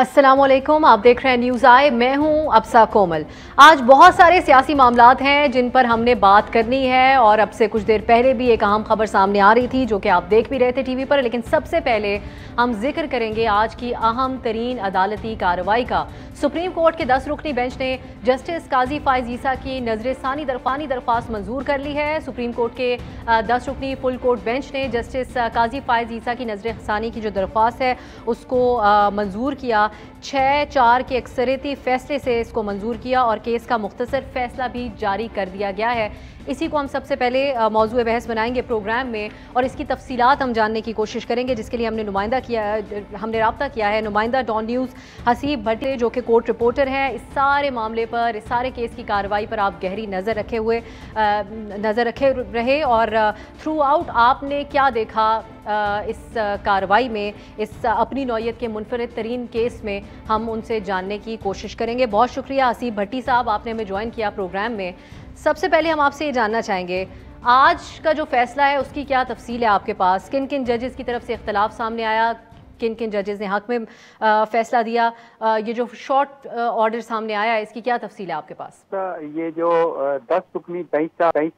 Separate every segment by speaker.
Speaker 1: अस्सलामुअलैकुम, आप देख रहे हैं न्यूज़ आई। मैं हूं अब्सा कोमल। आज बहुत सारे सियासी मामलात हैं जिन पर हमने बात करनी है और अब से कुछ देर पहले भी एक अहम खबर सामने आ रही थी जो कि आप देख भी रहे थे टीवी पर। लेकिन सबसे पहले हम जिक्र करेंगे आज की अहम तरीन अदालती कार्रवाई का। सुप्रीम कोर्ट के 10 रुकनी बेंच ने जस्टिस काजी फाइज ईसा की नजरसानी दरख्वास्त मंजूर कर ली है। सुप्रीम कोर्ट के 10 रुकनी फुल कोर्ट बेंच ने जस्टिस काजी फाइज ईसा की नजरसानी की जो दरख्वास्त है उसको मंजूर किया। 6-4 के अक्सरियती फैसले से इसको मंजूर किया और केस का मुख्तसर फैसला भी जारी कर दिया गया है। इसी को हम सबसे पहले मौजूद बहस बनाएंगे प्रोग्राम में और इसकी तफसीलात हम जानने की कोशिश करेंगे, जिसके लिए हमने रब्ता किया है नुमाइंदा डॉन न्यूज़ हसीब भट्टी, जो कि कोर्ट रिपोर्टर हैं। इस सारे मामले पर, इस सारे केस की कार्रवाई पर आप गहरी नज़र रखे रहे और थ्रू आउट आपने क्या देखा इस कार्रवाई में, इस अपनी नौयत के मुनफरिद तरीन केस में, हम उनसे जानने की कोशिश करेंगे। बहुत शुक्रिया हसीब भट्टी साहब, आपने हमें ज्वाइन किया प्रोग्राम में। सबसे पहले हम आपसे ये जानना चाहेंगे, आज का जो फैसला है उसकी क्या तफसील है आपके पास? किन किन जजेस की तरफ से इख्तलाफ सामने आया, किन किन जजेस ने हक में फैसला दिया? ये जो शॉर्ट ऑर्डर सामने आया है इसकी क्या तफसील है आपके पास?
Speaker 2: ये जो 10 रुकनी बेंच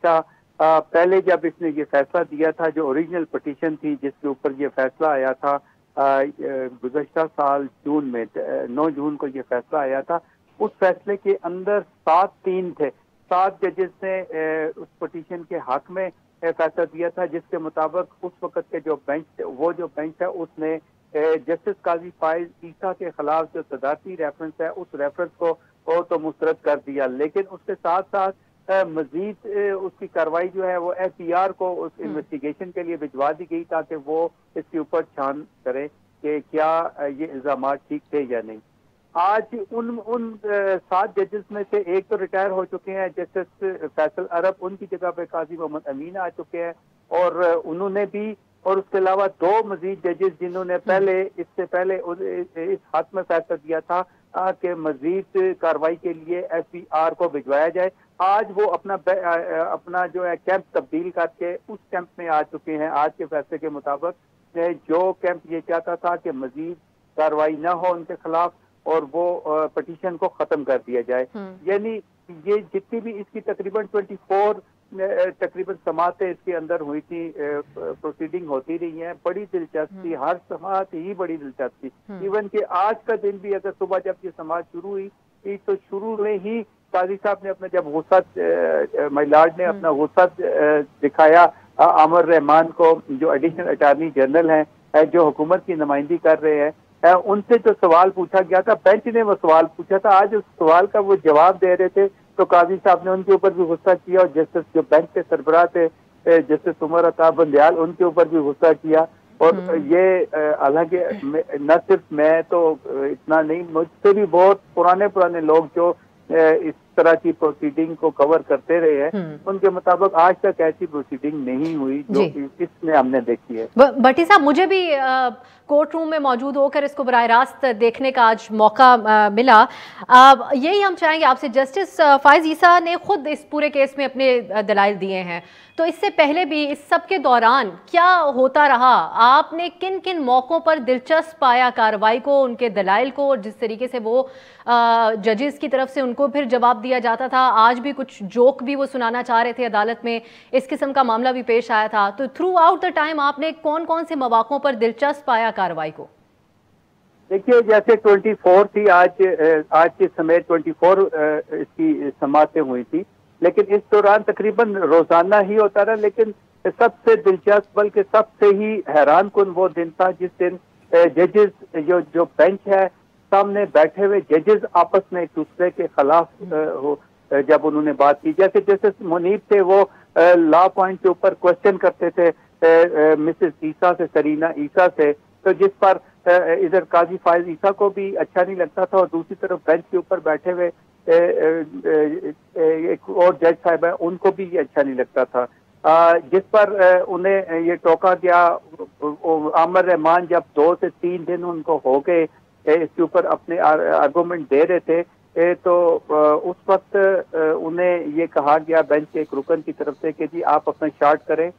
Speaker 2: था, पहले जब इसने ये फैसला दिया था, जो ओरिजिनल पिटीशन थी जिसके ऊपर ये फैसला आया था गुज़श्ता साल जून में, 9 जून को ये फैसला आया था। उस फैसले के अंदर 7-3 थे, 7 जजेस ने उस पिटीशन के हक में फैसला दिया था, जिसके मुताबिक उस वक्त के जो बेंच है उसने जस्टिस काजी फाइज ईसा के खिलाफ जो सदारती रेफरेंस है उस रेफरेंस को तो मुस्तरद कर दिया, लेकिन उसके साथ साथ मजीद उसकी कार्रवाई जो है वो FPR को उस इन्वेस्टिगेशन के लिए भिजवा दी गई ताकि वो इसके ऊपर छान करे कि क्या ये इल्जाम ठीक थे या नहीं। आज उन 7 जजेस में से एक तो रिटायर हो चुके हैं, जस्टिस फैसल अरब, उनकी जगह पे काजी मोहम्मद अमीन आ चुके हैं और उन्होंने भी, और उसके अलावा 2 मजीद जजेस जिन्होंने इससे पहले इस हक में फैसला दिया था कि मजीद कार्रवाई के लिए FPR को भिजवाया जाए। आज वो अपना जो है कैंप तब्दील करके उस कैंप में आ चुके हैं। आज के फैसले के मुताबिक जो कैंप ये चाहता था कि मजीद कार्रवाई न हो उनके खिलाफ और वो पिटीशन को खत्म कर दिया जाए। यानी ये जितनी भी इसकी तकरीबन 24 समातें इसके अंदर हुई थी, प्रोसीडिंग होती रही हैं, बड़ी दिलचस्पी, हर समात ही बड़ी दिलचस्पी। इवन कि आज का दिन भी अगर सुबह जब ये समात शुरू हुई तो शुरू में ही काजी साहब ने अपना जब गुस्सा माइलॉर्ड ने अपना गुस्सा दिखाया आमिर रहमान को, जो एडिशनल अटॉर्नी जनरल हैं, जो हुकूमत की नुमाइंदगी कर रहे हैं, उनसे जो सवाल पूछा गया था, बेंच ने वो सवाल पूछा था, आज उस सवाल का वो जवाब दे रहे थे तो काजी साहब ने उनके ऊपर भी गुस्सा किया और जस्टिस जो बेंच के सरबराह थे जस्टिस उमर अता बंदयाल, उनके ऊपर भी गुस्सा किया। और ये हालांकि न सिर्फ मैं तो इतना नहीं, मुझसे भी बहुत पुराने लोग जो इस तरह की प्रोसीडिंग को कवर करते रहे हैं, उनके मुताबिक आज तक ऐसी प्रोसीडिंग नहीं हुई जो इसमें हमने देखी है।
Speaker 1: भट्टी साहब, मुझे भी कोर्ट रूम में मौजूद होकर इसको बराह रास्त देखने का आज मौका मिला। यही हम चाहेंगे आपसे, जस्टिस फाइज ईसा ने खुद इस पूरे केस में अपने दलाइल दिए हैं, तो इससे पहले भी इस सब के दौरान क्या होता रहा? आपने किन किन मौक़ों पर दिलचस्प पाया कार्रवाई को, उनके दलाइल को, और जिस तरीके से वो जजेस की तरफ से उनको फिर जवाब दिया जाता था? आज भी कुछ जोक भी वो सुनाना चाह रहे थे अदालत में, इस किस्म का मामला भी पेश आया था। तो थ्रू आउट द टाइम आपने कौन कौन से मौक़ों पर दिलचस्प पाया कार्रवाई को?
Speaker 2: देखिए, जैसे 24 थी, आज के समय 24 इसकी समातें हुई थी, लेकिन इस दौरान तकरीबन रोजाना ही होता रहा। लेकिन सबसे दिलचस्प बल्कि सबसे ही हैरान कुन वो दिन था जिस दिन जजेस जो बेंच है, सामने बैठे हुए जजेस आपस में एक दूसरे के खिलाफ जब उन्होंने बात की। जैसे जस्टिस मुनीब थे, वो लॉ पॉइंट के ऊपर क्वेश्चन करते थे मिसेस ईसा से, सरीना ईसा से, तो जिस पर इधर काजी फाइज ईसा को भी अच्छा नहीं लगता था और दूसरी तरफ बेंच के ऊपर बैठे हुए एक और जज साहब है, उनको भी ये अच्छा नहीं लगता था, जिस पर उन्हें ये टोका गया। आमिर रहमान जब 2 से 3 दिन उनको हो गए इसके ऊपर अपने आर्गूमेंट दे रहे थे, तो उस वक्त उन्हें ये कहा गया बेंच के एक रुकन की तरफ से कि जी आप अपना शार्ट करें,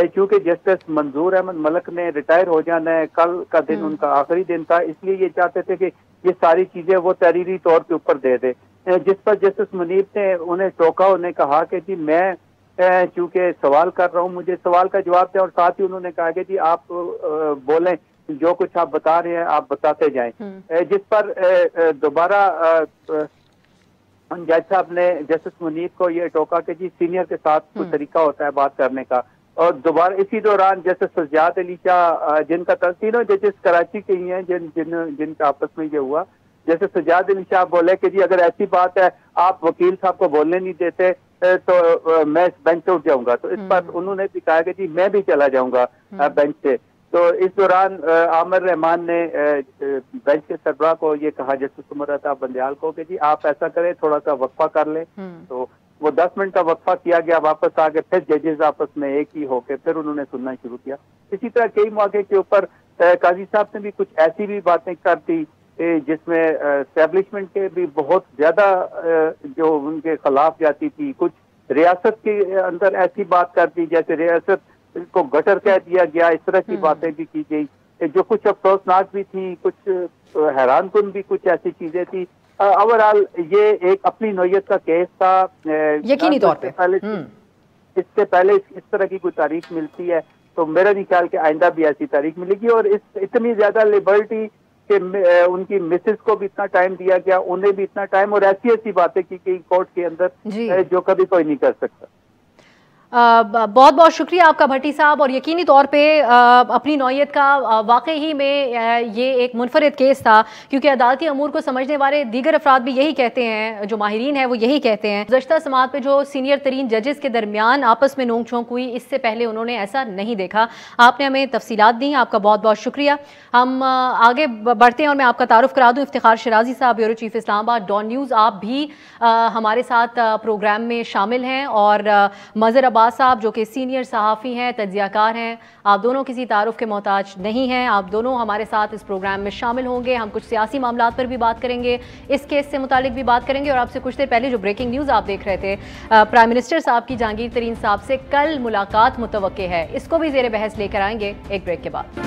Speaker 2: चूंकि जस्टिस मंजूर अहमद मलिक ने रिटायर हो जाना है, कल का दिन उनका आखिरी दिन था, इसलिए ये चाहते थे कि ये सारी चीजें वो तहरीरी तौर के ऊपर दे दे। जिस पर जस्टिस मुनीब ने उन्हें टोका, उन्हें कहा कि जी मैं चूंकि सवाल कर रहा हूँ, मुझे सवाल का जवाब दें, और साथ ही उन्होंने कहा कि जी आप बोलें, जो कुछ आप बता रहे हैं आप बताते जाएं। जिस पर दोबारा जज साहब ने जस्टिस मुनीब को ये टोका कि जी सीनियर के साथ कोई तरीका होता है बात करने का। और दोबारा इसी दौरान जस्टिस सज्जाद अली शाह, जिनका तीनों जजेस कराची के ही हैं, जिनका आपस में ये हुआ, जैसे सज्जाद अली शाह बोले कि जी अगर ऐसी बात है आप वकील साहब को बोलने नहीं देते तो मैं इस बेंच से उठ जाऊंगा। तो इस पर उन्होंने भी कहा कि जी मैं भी चला जाऊंगा बेंच से। तो इस दौरान आमिर रहमान ने बेंच के सरबराह को ये कहा, जस्टिस उमर अताब बंदयाल को, कि जी आप ऐसा करें, थोड़ा सा वक्फा कर लें। तो वो 10 मिनट का वक्फा किया गया, वापस आके फिर जजेस आपस में एक ही होके फिर उन्होंने सुनना शुरू किया। इसी तरह कई मौके के ऊपर काजी साहब ने भी कुछ ऐसी भी बातें कर दी जिसमें एस्टेब्लिशमेंट के भी बहुत ज्यादा जो उनके खिलाफ जाती थी। कुछ रियासत के अंदर ऐसी बात कर दी जैसे रियासत को गटर कह दिया गया, इस तरह की बातें भी की गई, जो कुछ अफसोसनाक भी थी, कुछ हैरानकुन भी कुछ ऐसी चीजें थी। ओवरऑल ये एक अपनी नौयत का केस था।
Speaker 1: यकीनी तौर पे
Speaker 2: इससे पहले इस तरह की कोई तारीख मिलती है तो मेरा नहीं ख्याल कि आइंदा भी ऐसी तारीख मिलेगी। और इतनी ज्यादा लिबर्टी कि उनकी मिसेस को भी इतना टाइम दिया गया, उन्हें भी इतना टाइम, और ऐसी ऐसी बातें की गई कोर्ट के अंदर जो कभी कोई नहीं कर सकता।
Speaker 1: बहुत बहुत शुक्रिया आपका भट्टी साहब। और यकीनी तौर पे अपनी नौयत का वाकई ही में ये एक मुनफरिद केस था, क्योंकि अदालती अमूर को समझने वाले दीगर अफराद भी यही कहते हैं, जो माहिरीन हैं वो यही कहते हैं। गुज़श्ता समाअत पे जो सीनियर तरीन जजेस के दरमियान आपस में नोक झोंक हुई, इससे पहले उन्होंने ऐसा नहीं देखा। आपने हमें तफसीलात दी, आपका बहुत बहुत शुक्रिया। हम आगे बढ़ते हैं और मैं आपका तारुफ करा दूँ, इफ्तिखार शराजी साहब, bureau chief Islamabad Dawn News, आप भी हमारे साथ प्रोग्राम में शामिल हैं। और मज़हर अब्बास साहब जो कि सीनियर सहाफ़ी हैं, तज्ज़ियाकार हैं, आप दोनों किसी तारुफ के मोहताज नहीं हैं, आप दोनों हमारे साथ इस प्रोग्राम में शामिल होंगे। हम कुछ सियासी मामलात पर भी बात करेंगे, इस केस से मुतालिक भी बात करेंगे। और आपसे कुछ देर पहले जो ब्रेकिंग न्यूज़ आप देख रहे थे, प्राइम मिनिस्टर साहब की जहांगीर तरीन साहब से कल मुलाकात मुतवक्के है, इसको भी ज़ेर बहस लेकर आएंगे एक ब्रेक के बाद।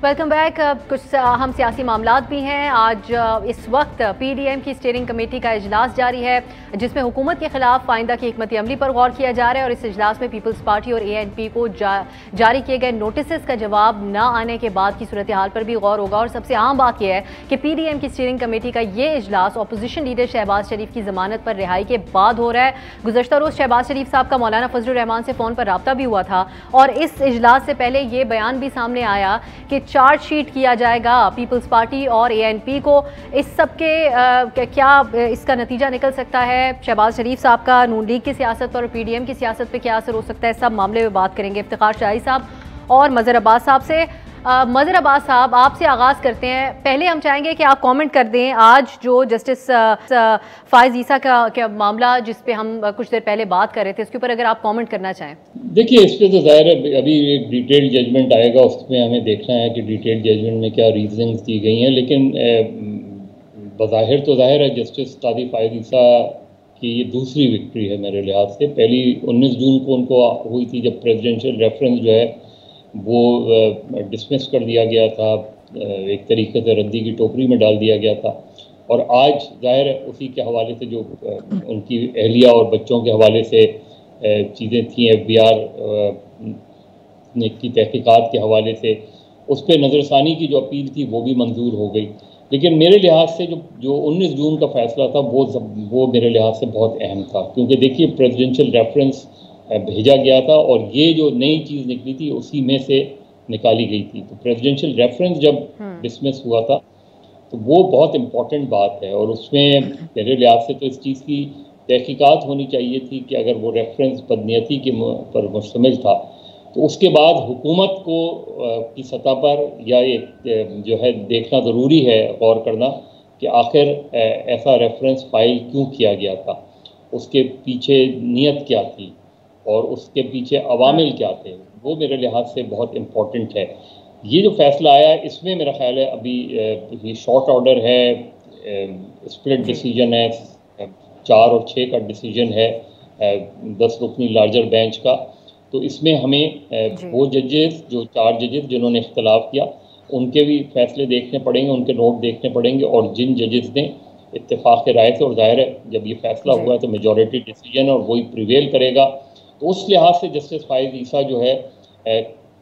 Speaker 1: Welcome back. कुछ अहम सियासी मामलात भी हैं। आज इस वक्त PDM की स्टीयरिंग कमेटी का इजलास जारी है, जिसमें हुकूमत के खिलाफ आइंदा की हिकमत अमली पर गौर किया जा रहा है। और इस इजलास में पीपल्स पार्टी और ANP को जारी किए गए नोटिस का जवाब न आने के बाद की सूरत हाल पर भी गौर होगा। और सबसे अहम बात यह है कि PDM की स्टीयरिंग कमेटी का ये इजलास अपोजिशन लीडर शहबाज शरीफ की जमानत पर रिहाई के बाद हो रहा है। गुज़श्ता रोज़ शहबाज शरीफ साहब का मौलाना फजलुर रहमान से फ़ोन पर रब्ता भी हुआ था, और इस इजलास से पहले ये बयान भी सामने आया कि चार्जशीट किया जाएगा पीपल्स पार्टी और ANP को। इस सब के क्या इसका नतीजा निकल सकता है? शहबाज शरीफ साहब का नून लीग की सियासत पर और PDM की सियासत पे क्या असर हो सकता है? सब मामले में बात करेंगे इफ्तिखार शराजी साहब और मज़हर अब्बास साहब से। मज़हर अब्बास साहब, आपसे आगाज़ करते हैं। पहले हम चाहेंगे कि आप कमेंट कर दें आज जो जस्टिस फायज़ ईसा का मामला जिस पे हम कुछ देर पहले बात कर रहे थे, उसके ऊपर अगर आप कमेंट करना चाहें।
Speaker 3: देखिए, इस पर तो ज़ाहिर है अभी एक डिटेल्ड जजमेंट आएगा, उसमें हमें देखना है कि डिटेल्ड जजमेंट में क्या रीजंस दी गई हैं। लेकिन बज़ाहिर तो ज़ाहिर है जस्टिस कादी फायज़ ईसा की ये दूसरी विक्ट्री है मेरे लिहाज से। पहली 19 जून को उनको हुई थी, जब प्रेसिडेंशियल रेफरेंस जो है वो डिसमिस कर दिया गया था, एक तरीके से रद्दी की टोकरी में डाल दिया गया था। और आज ज़ाहिर है उसी के हवाले से जो उनकी अहलिया और बच्चों के हवाले से चीज़ें थी, FBI की तहकीकात के हवाले से, उस पर नज़रसानी की जो अपील थी वो भी मंजूर हो गई। लेकिन मेरे लिहाज से जो 19 जून का फ़ैसला था वो मेरे लिहाज से बहुत अहम था, क्योंकि देखिए प्रेसिडेंशियल रेफरेंस भेजा गया था और ये जो नई चीज़ निकली थी उसी में से निकाली गई थी। तो प्रेसिडेंशियल रेफरेंस जब डिसमिस हुआ था तो वो बहुत इम्पॉर्टेंट बात है, और उसमें मेरे लिहाज से तो इस चीज़ की तहकीकात होनी चाहिए थी कि अगर वो रेफरेंस बदनीयती के पर मुश्तमिल था तो उसके बाद हुकूमत को की सतह पर या एक जो है देखना ज़रूरी है, गौर करना कि आखिर ऐसा रेफरेंस फाइल क्यों किया गया था, उसके पीछे नीयत क्या थी और उसके पीछे अवामिल क्या थे। वो मेरे लिहाज से बहुत इम्पोर्टेंट है। ये जो फैसला आया इसमें मेरा ख्याल है अभी ये शॉर्ट ऑर्डर है, स्प्लिट डिसीजन है, 4 और 6 का डिसीजन है 10 रुकनी लार्जर बेंच का। तो इसमें हमें वो जजेस जो 4 जजेस जिन्होंने इख्तलाफ किया उनके भी फैसले देखने पड़ेंगे, उनके नोट देखने पड़ेंगे, और जिन जजेस ने इत्तेफाक के राय से, और जाहिर है जब ये फैसला हुआ है तो मेजॉरिटी डिसीजन और वही प्रिवेल करेगा। तो उस लिहाज से जस्टिस फाइज ईसा जो है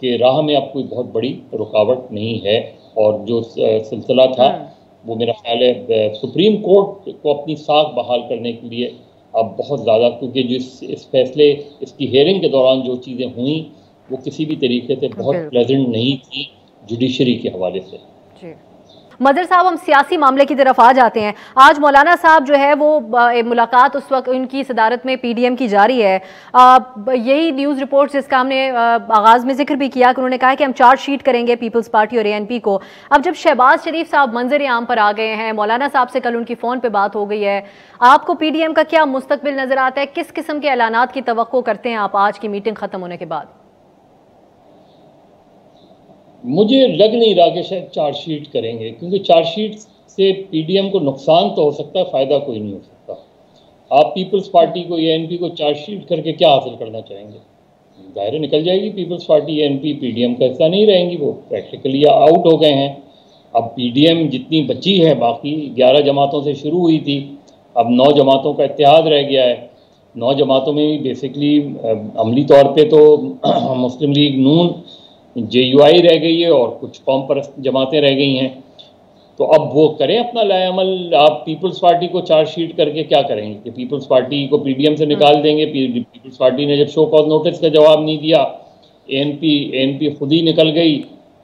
Speaker 3: कि राह में अब कोई बहुत बड़ी रुकावट नहीं है, और जो सिलसिला था वो मेरा ख्याल है सुप्रीम कोर्ट को अपनी साख बहाल करने के लिए अब बहुत ज़्यादा, क्योंकि जो इस फैसले इसकी हेयरिंग के दौरान जो चीज़ें हुई वो किसी भी तरीके से बहुत प्लेजेंट नहीं थी जुडिशरी के हवाले से।
Speaker 1: मदर साहब, हम सियासी मामले की तरफ आ जाते हैं। आज मौलाना साहब जो है वो मुलाकात उस वक्त उनकी सदारत में पीडीएम की जारी है। यही न्यूज़ रिपोर्ट्स जिसका हमने आगाज़ में जिक्र भी किया कि उन्होंने कहा कि हम चार्जशीट करेंगे पीपल्स पार्टी और एएनपी को। अब जब शहबाज शरीफ साहब मंजर आम पर आ गए हैं, मौलाना साहब से कल उनकी फ़ोन पर बात हो गई है, आपको पीडीएम का क्या मुस्तकबिल नज़र आता है? किस किस्म के ऐलानात की तवक्को करते हैं आप आज की मीटिंग ख़त्म होने के बाद?
Speaker 3: मुझे लग नहीं रहा कि शायद चार्जशीट करेंगे, क्योंकि चार्जशीट से पीडीएम को नुकसान तो हो सकता है, फ़ायदा कोई नहीं हो सकता। आप पीपल्स पार्टी को एएनपी को चार्जशीट करके क्या हासिल करना चाहेंगे? दायरे निकल जाएगी, पीपल्स पार्टी एएनपी पीडीएम का हिस्सा नहीं रहेंगी, वो प्रैक्टिकली आउट हो गए हैं। अब पीडीएम जितनी बची है, बाकी 11 जमातों से शुरू हुई थी, अब 9 जमातों का इत्तेहाद रह गया है। 9 जमातों में बेसिकली अमली तौर पर तो मुस्लिम लीग नून JUI रह गई है और कुछ कौम परस्त जमातें रह गई हैं। तो अब वो करें अपना लाएअमल। आप पीपल्स पार्टी को चार्जशीट करके क्या करेंगे कि पीपल्स पार्टी को पीडीएम से निकाल देंगे? पीपल्स पार्टी ने जब शो कॉज नोटिस का जवाब नहीं दिया, एएनपी खुद ही निकल गई।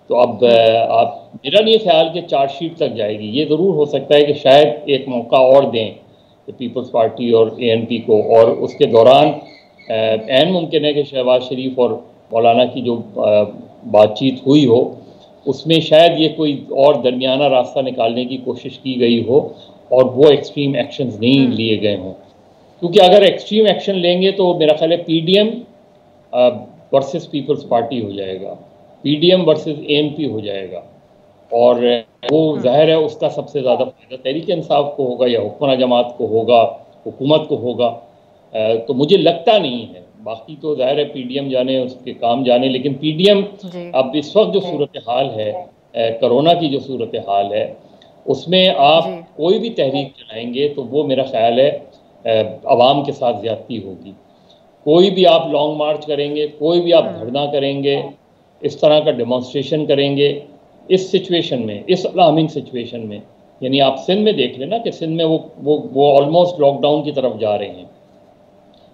Speaker 3: तो अब आप मेरा नहीं ख्याल कि चार्जशीट तक जाएगी। ये ज़रूर हो सकता है कि शायद एक मौका और दें कि पीपल्स पार्टी और एएनपी को, और उसके दौरान ऐन मुमकिन है कि शहबाज शरीफ और मौलाना की जो बातचीत हुई हो उसमें शायद ये कोई और दरमियाना रास्ता निकालने की कोशिश की गई हो और वो एक्सट्रीम एक्शंस नहीं लिए गए हों। क्योंकि अगर एक्सट्रीम एक्शन लेंगे तो मेरा ख्याल है पीडीएम वर्सेस पीपल्स पार्टी हो जाएगा, पीडीएम वर्सेस एएनपी हो जाएगा, और वो जाहिर है उसका सबसे ज़्यादा फायदा तहरीक इंसाफ को होगा या हुक्मरान जमात को होगा, हुकूमत को होगा। तो मुझे लगता नहीं है, बाकी तो जाहिर है पीडीएम जाने उसके काम जाने, लेकिन पीडीएम अब इस वक्त जो सूरत हाल है, कोरोना की जो सूरत हाल है, उसमें आप कोई भी तहरीक चलाएंगे तो वो मेरा ख्याल है अवाम के साथ ज़्यादती होगी। कोई भी आप लॉन्ग मार्च करेंगे, कोई भी आप धरना करेंगे, इस तरह का डेमोन्स्ट्रेशन करेंगे, इस सिचुएशन में, इस अलार्मिंग सिचुएशन में, यानी आप सिंध में देख लेना कि सिंध में वो ऑलमोस्ट लॉकडाउन की तरफ जा रहे हैं।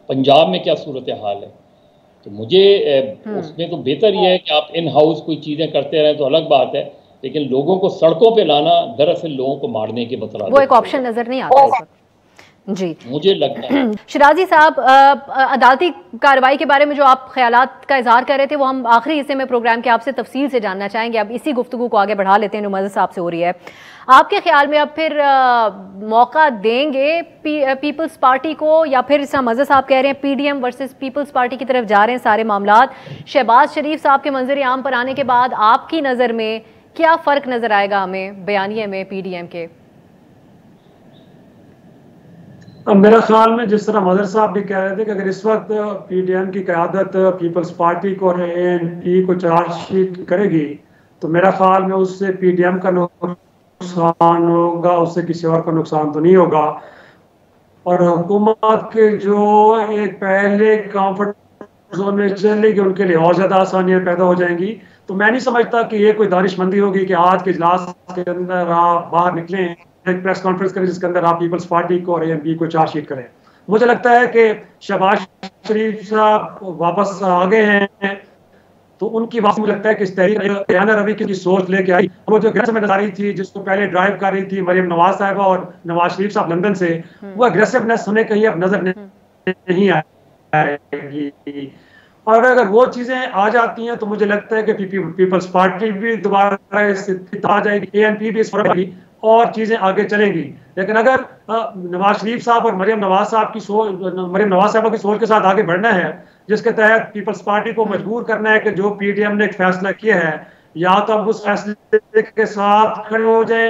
Speaker 3: पंजाब में क्या सूरत हाल है? तो मुझे उसमें तो बेहतर यह है कि आप इन हाउस कोई चीज़ें करते रहें तो अलग बात है, लेकिन लोगों को सड़कों पे लाना दरअसल लोगों को मारने के मतलब
Speaker 1: वो एक ऑप्शन नजर नहीं आता जी, मुझे
Speaker 3: लगता है।
Speaker 1: शिराजी साहब, अदालती कार्रवाई के बारे में जो आप ख्यालात का इजहार कर रहे थे वो हम आखिरी हिस्से में प्रोग्राम के आपसे तफसील से जानना चाहेंगे। अब इसी गुफ्तगू को आगे बढ़ा लेते हैं जो मज़हर साहब से हो रही है। आपके ख्याल में अब फिर मौका देंगे पीपल्स पार्टी को, या फिर इस मज़हर साहब कह रहे हैं पीडीएम वर्सेस पीपल्स पार्टी की तरफ जा रहे हैं सारे मामलात? शहबाज शरीफ साहब के मंजर आम पर आने के बाद आपकी नज़र में क्या फ़र्क नज़र आएगा हमें बयानिए में पीडीएम के?
Speaker 4: अब मेरा ख्याल में जिस तरह मदर साहब भी कह रहे थे कि अगर इस वक्त पीडीएम की क़यादत पीपल्स पार्टी को और एएनपी को चार्जशीट करेगी तो मेरा ख्याल में उससे पीडीएम का नुकसान होगा, उससे किसी और का नुकसान तो नहीं होगा। और हुकूमत के जो एक पहले कंफर्ट जोन में चलेगी उनके लिए और ज़्यादा आसानियाँ पैदा हो जाएंगी। तो मैं नहीं समझता कि ये कोई दानिशमंदी होगी कि आज के इजलास के अंदर आप बाहर निकलें, एक प्रेस कॉन्फ्रेंस करें जिसके अंदर आप पीपल्स पार्टी को और एएनपी को चार्जशीट करें। मुझे लगता है कि शहबाज शरीफ साहब वापस आ गए हैं तो उनकी बात मुझे लगता है कि इस तहरीक रवि की सोच लेके आई। वो जो अग्रेसिव नजर आ रही थी, जिसको पहले ड्राइव कर रही थी मरियम नवाज साहिबा और नवाज शरीफ साहब लंदन से, वो अग्रेसिवनेस हमें कहीं अब नजर नहीं आएगी। और अगर वो चीजें आ जाती हैं तो मुझे लगता है कि पीपल्स पार्टी भी दोबारा आ जाएगी, एएनपी भी इस और चीजें आगे चलेंगी। लेकिन अगर नवाज शरीफ साहब और मरियम नवाज साहबा की सोच के साथ आगे बढ़ना है, जिसके तहत पीपल्स पार्टी को मजबूर करना है कि जो पीडीएम ने एक फैसला किया है या तो आप उस फैसले के साथ खड़े हो जाए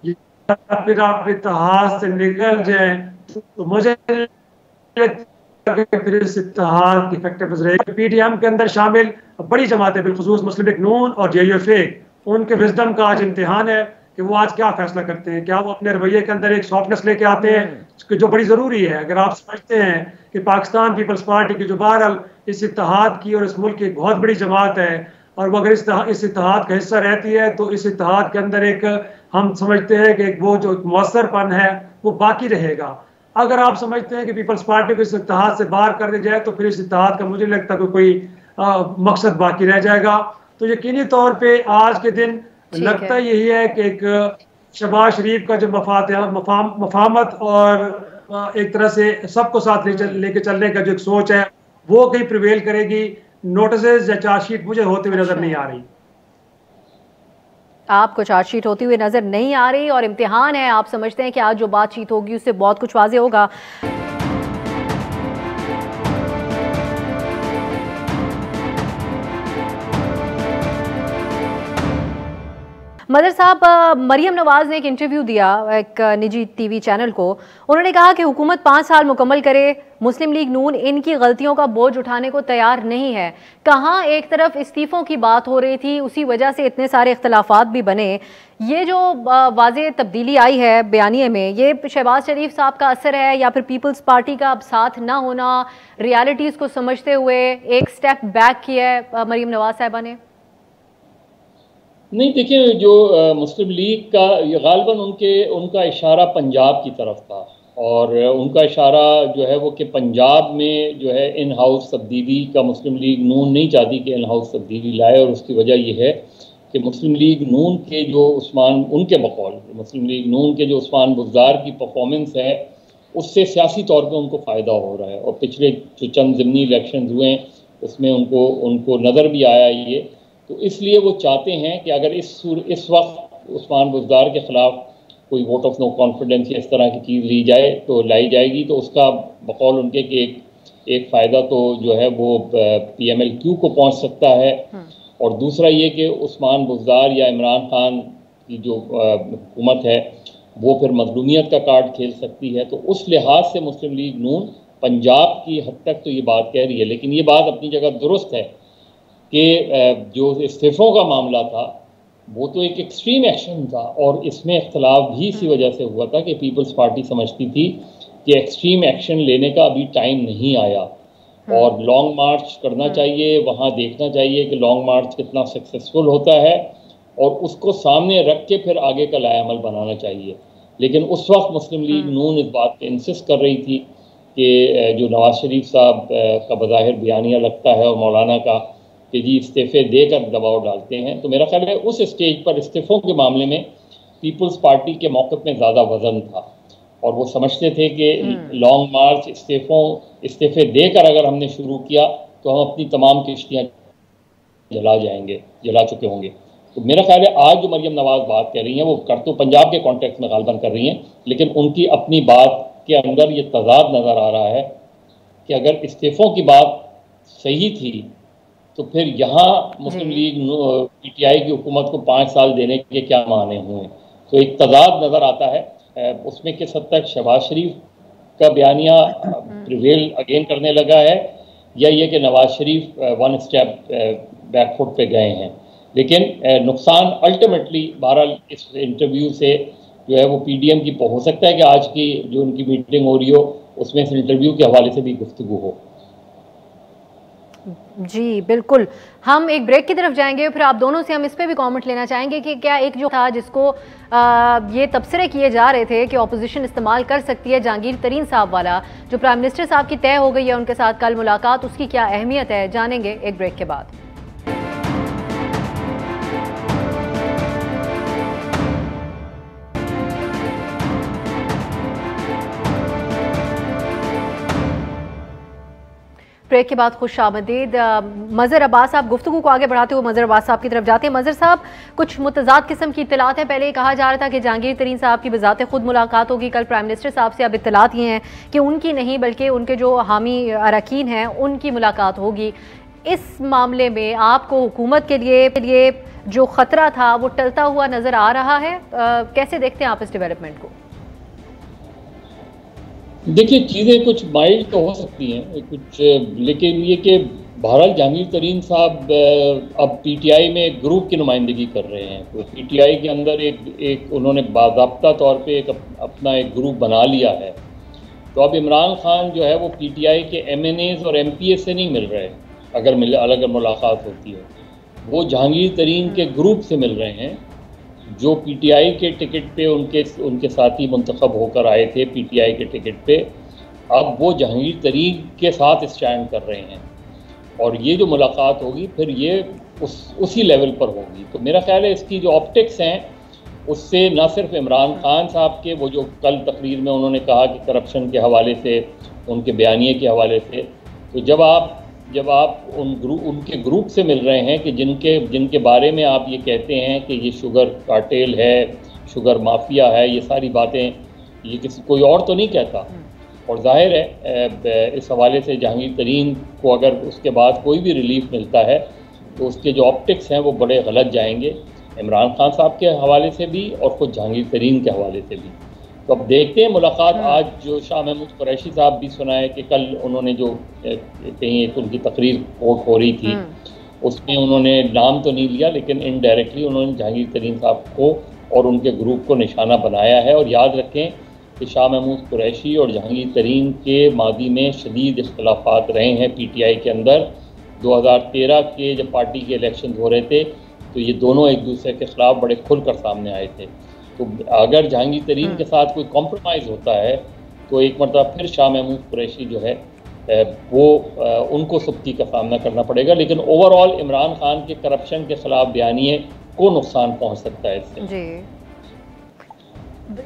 Speaker 4: या फिर आप इत्तेहाद से निकल जाए। तो मुझे फिर इस इत्तेहाद की इफेक्टिवनेस रहेगी। पीडीएम के अंदर शामिल बड़ी जमातें बिलखुसूस मुस्लिम लीग नून और जेयूएफए, उनके विजडम का आज इम्तिहान है कि वो आज क्या फैसला करते हैं। क्या वो अपने रवैये के अंदर एक सॉफ्टनेस लेके आते हैं जो बड़ी ज़रूरी है। अगर आप समझते हैं कि पाकिस्तान पीपल्स पार्टी की जो बहरहाल इस इत्तेहाद की और इस मुल्क की एक बहुत बड़ी जमात है, और वो अगर इस इत्तेहाद का हिस्सा रहती है तो इस इत्तेहाद के अंदर एक हम समझते हैं कि वो जो मौसरपन है वो बाकी रहेगा। अगर आप समझते हैं कि पीपल्स पार्टी को इस इत्तेहाद से बाहर कर दिया जाए तो फिर इस इत्तेहाद का मुझे लगता है कोई मकसद बाकी रह जाएगा। तो यकीनी तौर पे आज के दिन लगता यही है कि एक शहबाज शरीफ का जो मफामत और एक तरह से सबको साथ लेके चलने का जो एक सोच है वो कहीं प्रिवेल करेगी। नोटिस या चार्जशीट मुझे होते हुए नजर नहीं आ रही।
Speaker 1: आपको चार्जशीट होती हुई नजर नहीं आ रही और इम्तिहान है। आप समझते हैं कि आज जो बातचीत होगी उससे बहुत कुछ वाज़ेह होगा। मदर साहब, मरियम नवाज ने एक इंटरव्यू दिया एक निजी टीवी चैनल को। उन्होंने कहा कि हुकूमत 5 साल मुकम्मल करे, मुस्लिम लीग नून इनकी गलतियों का बोझ उठाने को तैयार नहीं है। कहाँ एक तरफ इस्तीफों की बात हो रही थी, उसी वजह से इतने सारे इख्तलाफात भी बने। ये जो वाज़ेह तब्दीली आई है बयानिए में, ये शहबाज शरीफ साहब का असर है या फिर पीपल्स पार्टी का अब साथ ना होना, रियलिटीज़ को समझते हुए एक स्टेप बैक किया है मरियम नवाज साहिबा ने?
Speaker 3: नहीं, देखिए, जो मुस्लिम लीग का ये गालिबन उनका इशारा पंजाब की तरफ था, और उनका इशारा जो है वो कि पंजाब में जो है इन हाउस तब्दीली का मुस्लिम लीग नून नहीं चाहती कि इन हाउस तब्दीली लाए। और उसकी वजह यह है कि मुस्लिम लीग नून के जो उनके बकौल मुस्लिम लीग नून के जो उस्मान बुज़दार की परफॉर्मेंस है उससे सियासी तौर पर उनको फ़ायदा हो रहा है। और पिछले जो चंद ज़िमनी इलेक्शन हुए हैं उसमें उनको नज़र भी आया ये। तो इसलिए वो चाहते हैं कि अगर इस वक्त उस्मान बुज़दार के ख़िलाफ़ कोई वोट ऑफ नो कॉन्फिडेंस या इस तरह की चीज़ लाई जाएगी तो उसका बकौल उनके कि एक फ़ायदा तो जो है वो PMLQ को पहुंच सकता है, और दूसरा ये कि उस्मान बुज़दार या इमरान खान की जो हुकूमत है वो फिर मज़लूमियत का कार्ड खेल सकती है। तो उस लिहाज से मुस्लिम लीग नून पंजाब की हद तक तो ये बात कह रही है, लेकिन ये बात अपनी जगह दुरुस्त है कि जो इस्तीफ़ों का मामला था वो तो एक एक्सट्रीम एक्शन था, और इसमें इख्तलाफ भी इसी वजह से हुआ था कि पीपल्स पार्टी समझती थी कि एक्सट्रीम एक्शन लेने का अभी टाइम नहीं आया और लॉन्ग मार्च करना चाहिए, वहाँ देखना चाहिए कि लॉन्ग मार्च कितना सक्सेसफुल होता है और उसको सामने रख के फिर आगे का लाएअमल बनाना चाहिए। लेकिन उस वक्त मुस्लिम लीग नून इस बात पे इंसिस्ट कर रही थी कि जो नवाज शरीफ साहब का बज़ाहिर बयानिया लगता है और मौलाना का कि जी इस्तीफ़े देकर दबाव डालते हैं, तो मेरा ख्याल है उस स्टेज पर इस्तीफ़ों के मामले में पीपल्स पार्टी के मौक़िफ़ में ज़्यादा वज़न था और वो समझते थे कि लॉन्ग मार्च इस्तीफ़े देकर अगर हमने शुरू किया तो हम अपनी तमाम किश्तियाँ जला चुके होंगे। तो मेरा ख्याल है आज जो मरियम नवाज बात कर रही हैं वो कर तो पंजाब के कॉन्टेक्स्ट में गालिबन कर रही हैं, लेकिन उनकी अपनी बात के अंदर ये तज़ाद नज़र आ रहा है कि अगर इस्तीफ़ों की बात सही थी तो फिर यहाँ मुस्लिम लीग PTI की हुकूमत को 5 साल देने के क्या माने हुए। तो एक तज़ाद नज़र आता है उसमें किस हद तक शहबाज शरीफ का बयानिया प्रिवेल अगेन करने लगा है या ये कि Nawaz Sharif one step back foot पे गए हैं। लेकिन नुकसान अल्टीमेटली बहरहाल इस इंटरव्यू से जो है वो PDM की हो सकता है कि आज की जो उनकी मीटिंग हो रही हो उसमें इस इंटरव्यू के हवाले से भी गुफ्तगू हो।
Speaker 1: जी बिल्कुल, हम एक ब्रेक की तरफ जाएंगे, फिर आप दोनों से हम इस पे भी कमेंट लेना चाहेंगे कि क्या एक जो था जिसको ये तबसरे किए जा रहे थे कि ऑपोजिशन इस्तेमाल कर सकती है, जहांगीर तरीन साहब वाला, जो प्राइम मिनिस्टर साहब की तय हो गई है उनके साथ कल मुलाकात, उसकी क्या अहमियत है, जानेंगे एक ब्रेक के बाद। ब्रेक के बाद खुश आमदीद। मज़हर अब्बास साहब, गुफ्तगू को आगे बढ़ाते हुए मज़हर अब्बास साहब की तरफ जाते हैं। मज़हर साहब, कुछ मुतज़ाद किस्म की इत्तलात हैं। पहले कहा जा रहा था कि जहांगीर तरीन साहब की बज़ाते खुद मुलाकात होगी, कल प्राइम मिनिस्टर साहब से अब इत्तलात ये हैं कि उनकी नहीं बल्कि उनके जो हामी अरकान हैं उनकी मुलाकात होगी। इस मामले में आपको हुकूमत के लिए जो खतरा था वो टलता हुआ नजर आ रहा है? कैसे देखते हैं आप इस डेवलपमेंट को?
Speaker 3: देखिए, चीज़ें कुछ माइल्ड तो हो सकती हैं कुछ, लेकिन ये कि बहरहाल जहांगीर तरीन साहब अब पीटीआई में एक ग्रुप की नुमाइंदगी कर रहे हैं। तो पीटीआई के अंदर एक उन्होंने बाज़ाब्ता तौर पे अपना एक ग्रुप बना लिया है। तो अब इमरान खान जो है वो पीटीआई के एमएनएज़ और एमपीए से नहीं मिल रहे। अगर मुलाकात होती है, वो जहांगीर तरीन के ग्रुप से मिल रहे हैं जो पीटीआई के टिकट पे उनके साथी मुंतखब होकर आए थे पीटीआई के टिकट पे। अब वो जहांगीर तरीन के साथ स्टैंड कर रहे हैं और ये जो मुलाकात होगी फिर ये उसी लेवल पर होगी। तो मेरा ख्याल है इसकी जो ऑप्टिक्स हैं उससे न सिर्फ इमरान खान साहब के वो जो कल तकरीर में उन्होंने कहा कि करप्शन के हवाले से, उनके बयानिए के हवाले से, तो जब आप उनके ग्रुप से मिल रहे हैं कि जिनके बारे में आप ये कहते हैं कि ये शुगर कार्टेल है, शुगर माफिया है, ये सारी बातें ये कोई और तो नहीं कहता। और जाहिर है इस हवाले से जहांगीर तरीन को अगर उसके बाद कोई भी रिलीफ मिलता है तो उसके जो ऑप्टिक्स हैं वो बड़े गलत जाएंगे, इमरान खान साहब के हवाले से भी और खुद जहांगीर तरीन के हवाले से भी। तो अब देखते हैं मुलाकात। आज जो शाह महमूद कुरैशी साहब भी सुना है कि कल उन्होंने जो कहीं एक उनकी तकरीर कोर्ट हो रही थी उसमें उन्होंने नाम तो नहीं लिया लेकिन इनडायरेक्टली उन्होंने जहांगीर तरीन साहब को और उनके ग्रुप को निशाना बनाया है। और याद रखें कि शाह महमूद कुरैशी और जहांगीर तरीन के मादी में शदीद इख्तलाफात रहे हैं पीटीआई के अंदर। 2013 के जब पार्टी के इलेक्शन हो रहे थे तो ये दोनों एक दूसरे के खिलाफ बड़े खुलकर सामने आए थे। तो अगर जहांगीर तरीन के साथ कोई कॉम्प्रोमाइज़ होता है तो एक मरतबा फिर शाह महमूद कुरैशी जो है वो उनको सख्ती का सामना करना पड़ेगा। लेकिन ओवरऑल इमरान खान के करप्शन के खिलाफ बयानिए को नुकसान पहुंच सकता है इससे।
Speaker 1: जी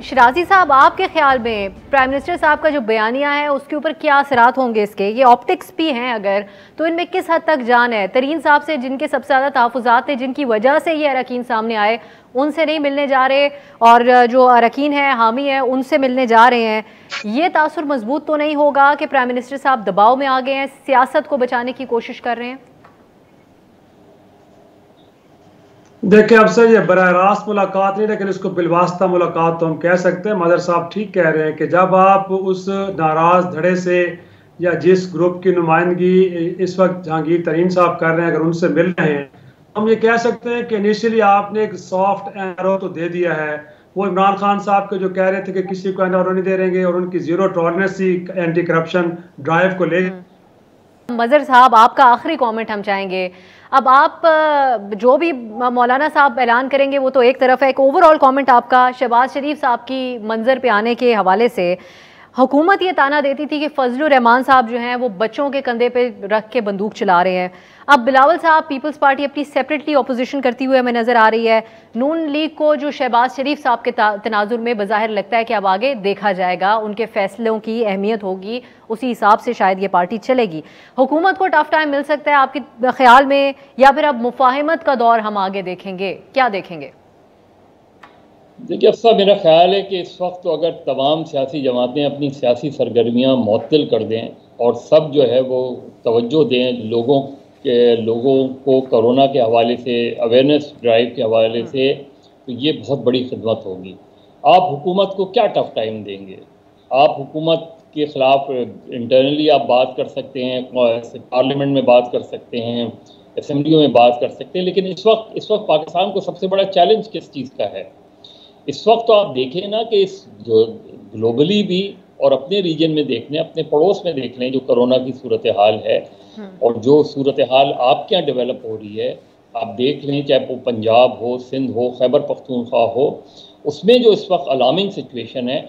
Speaker 1: शराजी साहब, आपके ख्याल में प्राइम मिनिस्टर साहब का जो बयानिया है उसके ऊपर क्या असरात होंगे? इसके ये ऑप्टिक्स भी हैं अगर, तो इनमें किस हद तक जान है? तरीन साहब से जिनके सबसे ज़्यादा तहफ़्फ़ुज़ात थे, जिनकी वजह से ये अरकान सामने आए, उनसे नहीं मिलने जा रहे और जो अरकान हैं हामी हैं उनसे मिलने जा रहे हैं। ये तासुर मजबूत तो नहीं होगा कि प्राइम मिनिस्टर साहब दबाव में आ गए हैं, सियासत को बचाने की कोशिश कर रहे हैं?
Speaker 4: देखिए, अब सर ये बराह रास्त मुलाकात नहीं, लेकिन इसको बिलवास्ता मुलाकात तो हम कह सकते हैं। मदर साहब ठीक कह रहे हैं कि जब आप उस नाराज धड़े से या जिस ग्रुप की नुमाइंदगी इस वक्त जहांगीर तरीन साहब कर रहे हैं, अगर उनसे मिल रहे हैं, हम ये कह सकते हैं कि इनिशियली आपने एक सॉफ्ट एरो तो दे दिया है। वो इमरान खान साहब के जो कह रहे थे कि किसी को एरो नहीं दे देंगे और उनकी zero tolerance anti corruption drive को ले।
Speaker 1: मज़र साहब, आपका आखिरी कमेंट हम चाहेंगे। अब आप जो भी मौलाना साहब ऐलान करेंगे वो तो एक तरफ है, एक ओवरऑल कमेंट आपका शहबाज शरीफ साहब की मंजर पे आने के हवाले से। हुकूमत ये ताना देती थी कि फजलुर रहमान साहब जो हैं वो बच्चों के कंधे पे रख के बंदूक चला रहे हैं। अब बिलावल साहब, पीपल्स पार्टी अपनी सेपरेटली अपोजिशन करती हुए हमें नज़र आ रही है। नून लीग को जो शहबाज शरीफ साहब के तनाजुर में बज़ाहिर लगता है कि अब आगे देखा जाएगा, उनके फैसलों की अहमियत होगी, उसी हिसाब से शायद ये पार्टी चलेगी। हुकूमत को टफ टाइम मिल सकता है आपके ख्याल में, या फिर अब मुफाहमत का दौर हम आगे देखेंगे? क्या देखेंगे?
Speaker 3: देखिए अफसा, मेरा ख्याल है कि इस वक्त तो अगर तमाम सियासी जमातें अपनी सियासी सरगर्मियाँ मुअत्तल कर दें और सब जो है वो तवज्जो दें लोगों को कोरोना के हवाले से, अवेयरनेस ड्राइव के हवाले से, तो ये बहुत बड़ी खिदमत होगी। आप हुकूमत को क्या टफ टाइम देंगे? आप हुकूमत के ख़िलाफ़ इंटरनली आप बात कर सकते हैं, पार्लियामेंट में बात कर सकते हैं, असम्बलियों में बात कर सकते हैं, लेकिन इस वक्त पाकिस्तान को सबसे बड़ा चैलेंज किस चीज़ का है? इस वक्त तो आप देखें ना कि इस जो ग्लोबली भी और अपने रीजन में देख लें, अपने पड़ोस में देख लें जो कोरोना की सूरत हाल है और जो सूरत हाल आपके यहाँ डेवलप हो रही है, आप देख लें चाहे वो पंजाब हो, सिंध हो, खैबर पख्तूनख्वा हो, उसमें जो इस वक्त अलार्मिंग सिचुएशन है।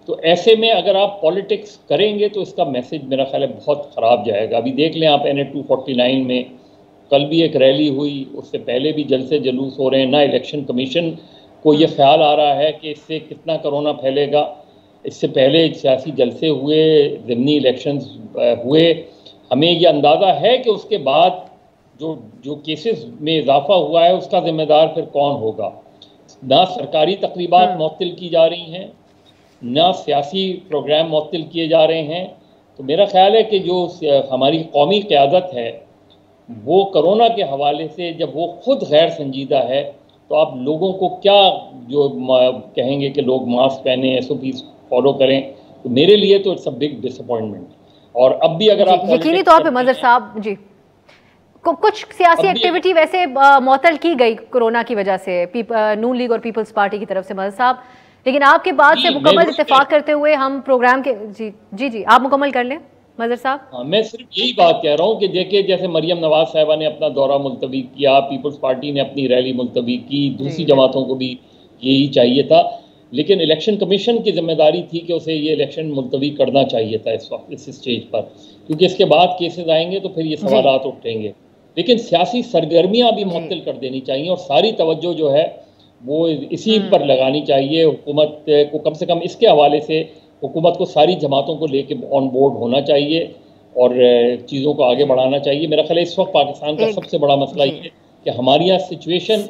Speaker 3: तो ऐसे में अगर आप पॉलिटिक्स करेंगे तो इसका मैसेज मेरा ख्याल है बहुत ख़राब जाएगा। अभी देख लें आप NA 249 में कल भी एक रैली हुई, उससे पहले भी जलसे जुलूस हो रहे हैं ना। इलेक्शन कमीशन को ये ख्याल आ रहा है कि इससे कितना कोरोना फैलेगा। इससे पहले सियासी जलसे हुए, ज़िमनी इलेक्शंस हुए, हमें ये अंदाज़ा है कि उसके बाद जो केसेस में इजाफा हुआ है उसका ज़िम्मेदार फिर कौन होगा। ना सरकारी तकरीबात मुअत्तल की जा रही हैं, ना सियासी प्रोग्राम मुअत्तल किए जा रहे हैं। तो मेरा ख्याल है कि जो हमारी कौमी क़यादत है वो कोरोना के हवाले से जब वो खुद गैर संजीदा है तो आप लोगों को क्या जो कहेंगे कि लोग मास्क पहने, SOPs फॉलो करें, तो मेरे लिए तो इट्स अ बिग डिसअपॉइंटमेंट। और अब भी अगर आप
Speaker 1: यकीनी तौर पे मजहर साहब जी कुछ सियासी एक्टिविटी वैसे मुअत्तल की गई कोरोना की वजह से नून लीग और पीपल्स पार्टी की तरफ से मजहर साहब, लेकिन आपके बाद से मुकम्मल इत्तेफाक करते हुए हम प्रोग्राम के जी आप मुकम्मल कर लें मजहर साहब।
Speaker 3: हाँ, मैं सिर्फ यही बात कह रहा हूँ कि देखिए जैसे मरियम नवाज साहिबा ने अपना दौरा मुलतवी किया, पीपल्स पार्टी ने अपनी रैली मुलतवी की, दूसरी जमातों को भी यही चाहिए था, लेकिन इलेक्शन कमीशन की जिम्मेदारी थी कि उसे ये इलेक्शन मुलतवी करना चाहिए था इस वक्त इस स्टेज पर, क्योंकि इसके बाद केसेस आएंगे तो फिर ये सवालात उठेंगे। लेकिन सियासी सरगर्मियाँ भी मुअत्तल कर देनी चाहिए और सारी तवज्जो जो है वो इसी पर लगानी चाहिए। हुकूमत को कम से कम इसके हवाले से हुकूमत को सारी जमातों को लेके ऑन बोर्ड होना चाहिए और चीज़ों को आगे बढ़ाना चाहिए। मेरा ख्याल है इस वक्त पाकिस्तान का सबसे बड़ा मसला ये है कि हमारी यहाँ सिचुएशन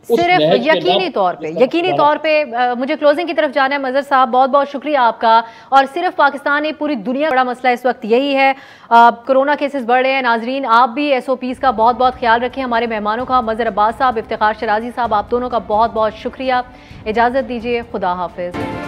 Speaker 1: सिर्फ यकीनी तौर पे मुझे क्लोजिंग की तरफ जाना है मजहर साहब, बहुत बहुत शुक्रिया आपका। और सिर्फ पाकिस्तान नहीं पूरी दुनिया का बड़ा मसला इस वक्त यही है, कोरोना केसेस बढ़ रहे हैं। नाजरीन आप भी SOPs का बहुत बहुत ख्याल रखें। हमारे मेहमानों का मजहर अब्बास साहब, इफ्तिखार शराजी साहब, आप दोनों का बहुत बहुत शुक्रिया। इजाज़त दीजिए, खुदा हाफिज।